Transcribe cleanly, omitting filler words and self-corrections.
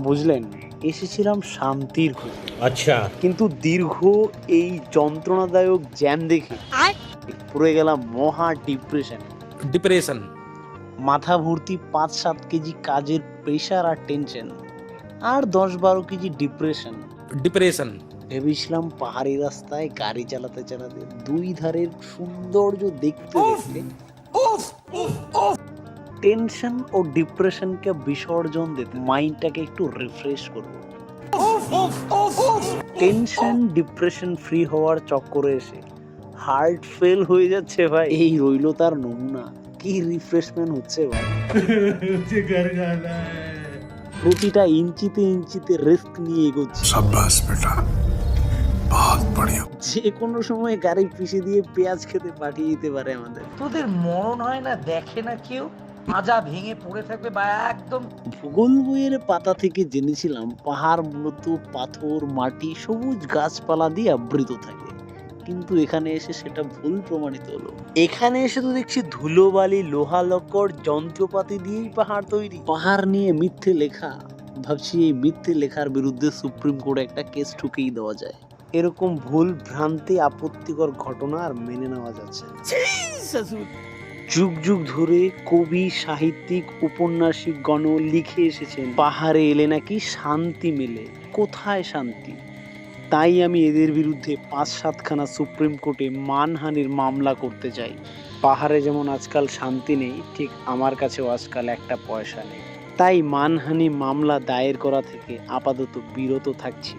বুঝলেন, এসেছিলাম শান্তির খোঁজে, अच्छा কিন্তু দীর্ঘ এই যন্ত্রণাদায়ক জ্যাম দেখে পড়ে গেলাম মহা ডিপ্রেশনে। डिप्रेशन মাথা ভর্তি 5-7 কেজি কাজের প্রেশার আর টেনশন, আর 10-12 কেজি ডিপ্রেশন। डिप्रेशन ভেবেছিলাম পাহাড়ি রাস্তায় গাড়ি চালাতে চালাতে দুই ধারের সৌন্দর্য দেখতে দেখতে টেনশন ও ডিপ্রেশনকে বিসর্জন দিতে মাইন্ডটাকে একটু রিফ্রেশ করব। টেনশন ডিপ্রেশন ফ্রি হওয়ার চক্করে এসে হার্ট ফেল হয়ে যাচ্ছে ভাই। এই রইল তার নমুনা। কি রিফ্রেশমেন্ট হচ্ছে ভাই। প্রতিটা ইঞ্চিতে ইঞ্চিতে রিস্ক নিয়ে এগোচ্ছি। शाबाश बेटा, बहुत बढ़िया। যে কোনো সময় গাড়ি পিষে দিয়ে পেঁয়াজ খেতে পাঠিয়ে দিতে পারে আমাদের। তোদের মরণ হয় না, দেখে না কেউ, মাজা ভেঙে পড়ে থাকবে বা একদম। ভূগোল বইয়ের পাতা থেকে জেনেছিলাম পাহাড় মূলত পাথর, মাটি, সবুজ গাছপালা দিয়ে আবৃত থাকে, কিন্তু এখানে এসে সেটা ভুল প্রমাণিত হলো। এখানে এসে তো দেখছি ধুলোবালি, লোহা লক্কর, যন্ত্রপাতি দিয়েই পাহাড় তৈরি। পাহাড় নিয়ে মিথ্যে লেখা, ভাবছি এই মিথ্যে লেখার বিরুদ্ধে সুপ্রিম কোর্টে একটা কেস ঠুকেই দেওয়া যায়। এরকম ভুল ভ্রান্তি, আপত্তিকর ঘটনা আর মেনে নেওয়া যাচ্ছে না। যুগ যুগ ধরে কবি, সাহিত্যিক, ঔপন্যাসিক গণ লিখে এসেছেন পাহাড়ে এলে নাকি শান্তি মেলে। কোথায় শান্তি? তাই আমি এদের বিরুদ্ধে 5-7খানা সুপ্রিম কোর্টে মানহানির মামলা করতে চাই। পাহাড়ে যেমন আজকাল শান্তি নেই, ঠিক আমার কাছেও আজকাল একটা পয়সা নেই। তাই মানহানি মামলা দায়ের করা থেকে আপাতত বিরত থাকছি।